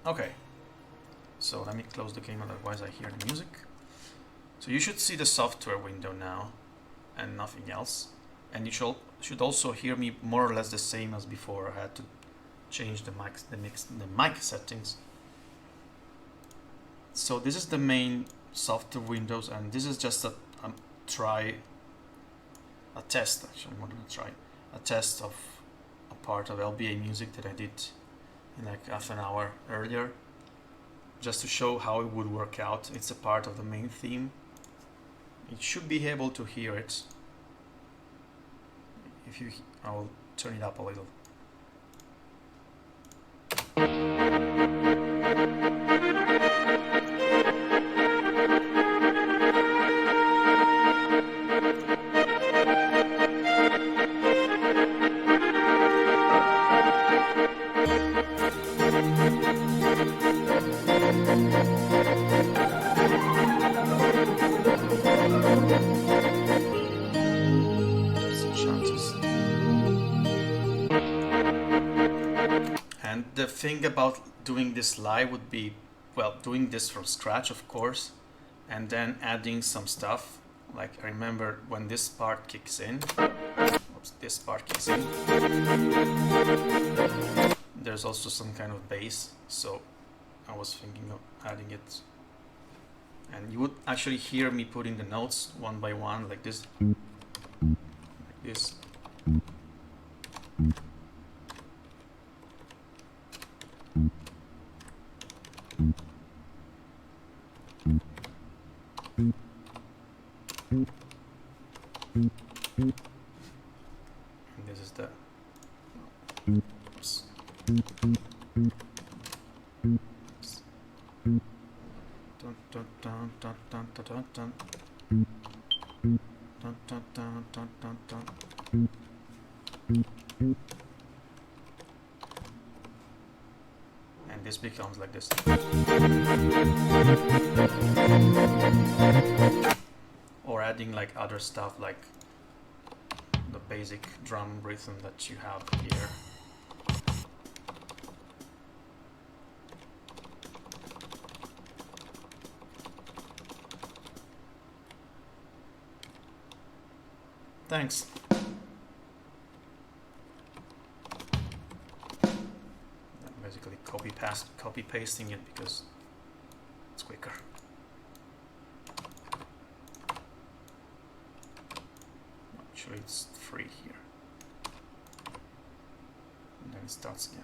Okay, so let me close the game, otherwise I hear the music. So you should see the software window now and nothing else. And you should also hear me more or less the same as before. I had to change the mic settings. So this is the main software windows, and this is just a test, actually, more than a test of a part of LBA music that I did in like half an hour earlier, just to show how it would work out. It's a part of the main theme. You should be able to hear it. I will turn it up a little. And the thing about doing this live would be, well, doing this from scratch, of course, and then adding some stuff. Like, I remember when this part kicks in, there's also some kind of bass, so I was thinking of adding it. And you would actually hear me putting the notes one by one, like this. Like this. And this is the oops. Dun, dun, dun, dun, dun, dun, dun, dun. Dun, dun, dun, dun, dun, dun. And this becomes like this. Or adding like other stuff, like the basic drum rhythm that you have here. Thanks. I'm basically copy pasting it because it's quicker. Actually, it's free here. And then it starts again.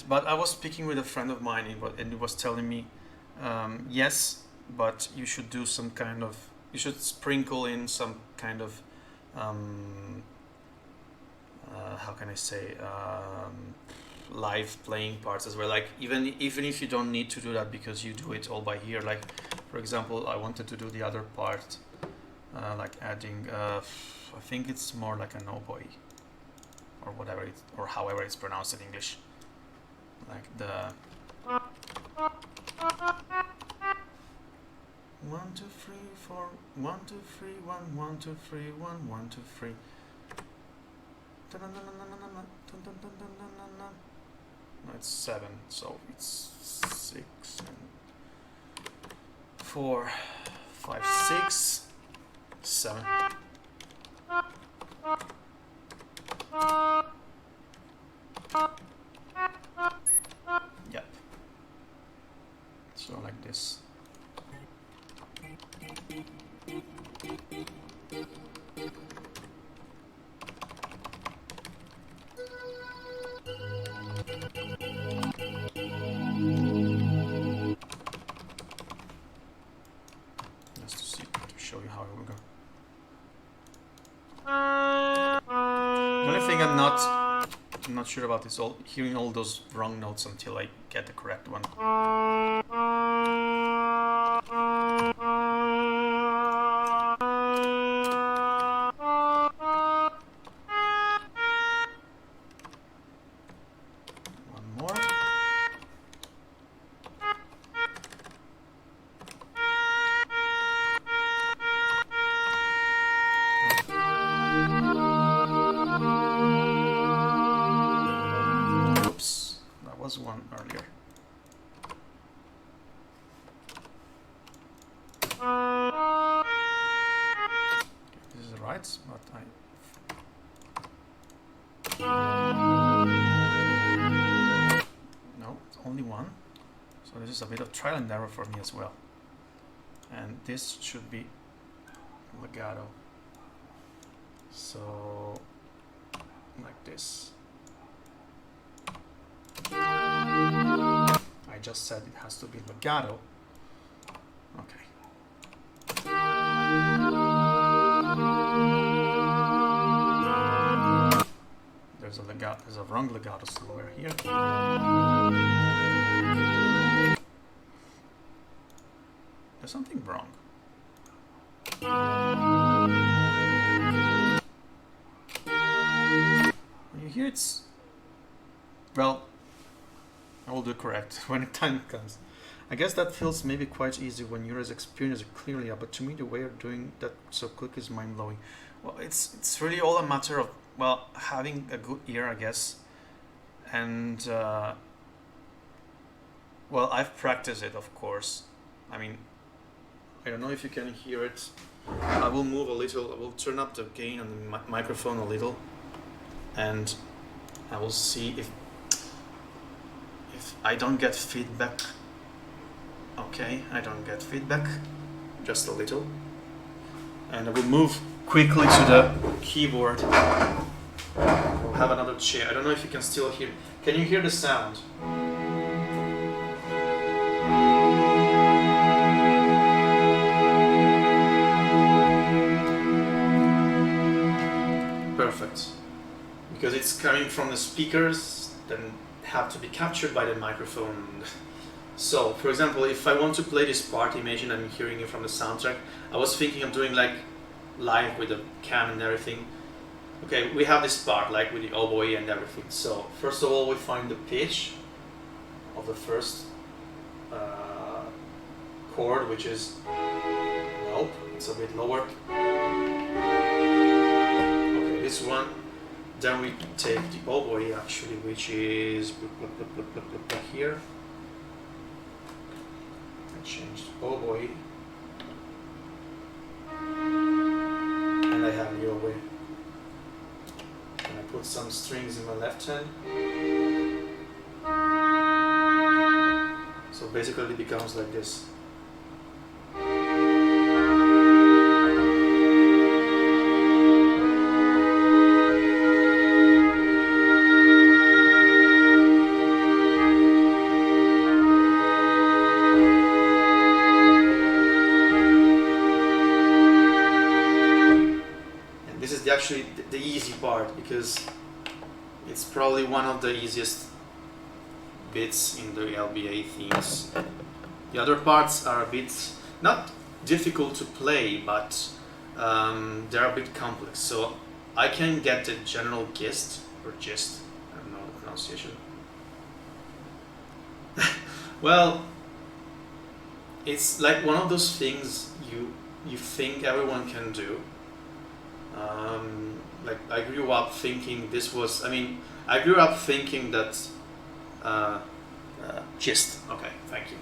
But I was speaking with a friend of mine, and he was telling me, yes, but you should do some kind of, you should sprinkle in some kind of, how can I say, live playing parts as well. Like even if you don't need to do that because you do it all by ear. Like for example, I wanted to do the other part, like adding, I think it's more like an oboe, or whatever it, or however it's pronounced in English. Like the 1, 2, 3, 4, 1, 2, 3, 1, 1, 2, 3, 1, 1, 2, 3. No, it's 7, so it's 6 and 4, 5, 6, 7. Yep. So like this. Just to show you how it will go. The only thing I'm not sure about this, hearing all those wrong notes until I get the correct one. One earlier. This is right, but no, it's only one. So this is a bit of trial and error for me as well. And this should be legato. So like this. I just said it has to be legato. Okay. There's a legato, there's a wrong legato somewhere here. There's something wrong. When you hear it's, well, I will do correct when the time comes. I guess that feels maybe quite easy when you're as experienced clearly, but to me the way of doing that so quick is mind-blowing. Well, it's really all a matter of, well, having a good ear, I guess. And well, I've practiced it, of course. I mean, I don't know if you can hear it. I will move a little, I will turn up the gain on the microphone a little, and I will see if I don't get feedback. Okay, I don't get feedback, just a little. And I will move quickly to the keyboard. We'll have another chair. I don't know if you can still hear. Can you hear the sound? Perfect. Because it's coming from the speakers, then have to be captured by the microphone. So, for example, if I want to play this part, imagine I'm hearing it from the soundtrack. I was thinking of doing like live with the cam and everything. Okay, we have this part like with the oboe and everything. So, first of all, we find the pitch of the first chord, which is, nope, it's a bit lower. Okay, this one. Then we take the oboe actually, which is here. I changed oboe. And I have the oboe. And I put some strings in my left hand. So basically it becomes like this. Actually the easy part, because it's probably one of the easiest bits in the LBA themes. The other parts are a bit not difficult to play, but they're a bit complex, so I can get the general gist, or gist, I don't know the pronunciation. Well, it's like one of those things you think everyone can do. Like I grew up thinking this was, I grew up thinking that, gist, okay, thank you.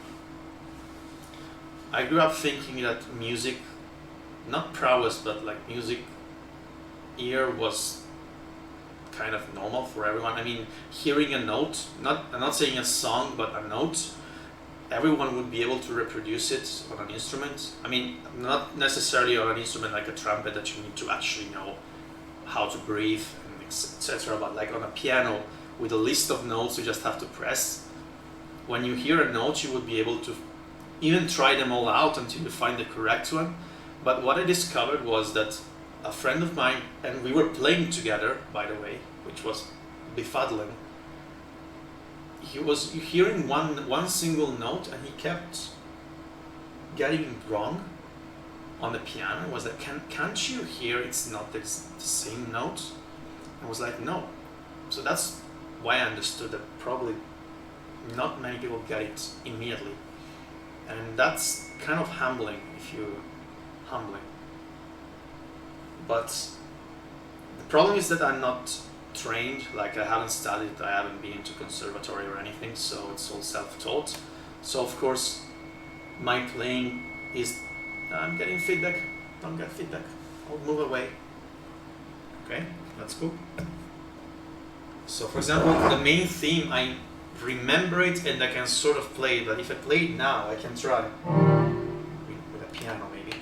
I grew up thinking that music, not prowess, but like music ear was kind of normal for everyone. I mean, hearing a note, I'm not saying a song, but a note, everyone would be able to reproduce it on an instrument. I mean, not necessarily on an instrument like a trumpet that you need to actually know how to breathe, etc. But like on a piano with a list of notes you just have to press. When you hear a note, you would be able to even try them all out until you find the correct one. But what I discovered was that a friend of mine, and we were playing together, by the way, which was befuddling. He was hearing one single note, and he kept getting it wrong on the piano. I was like, can't you hear it's not the same note? I was like, no. So that's why I understood that probably not many people get it immediately. And that's kind of humbling, But the problem is that I'm not trained, like I haven't studied, I haven't been to conservatory or anything, so it's all self-taught. So of course, my playing is, I'm getting feedback, don't get feedback, I'll move away. Okay, that's cool. So for example, the main theme, I remember it and I can sort of play it, but if I play it now, I can try with a piano maybe.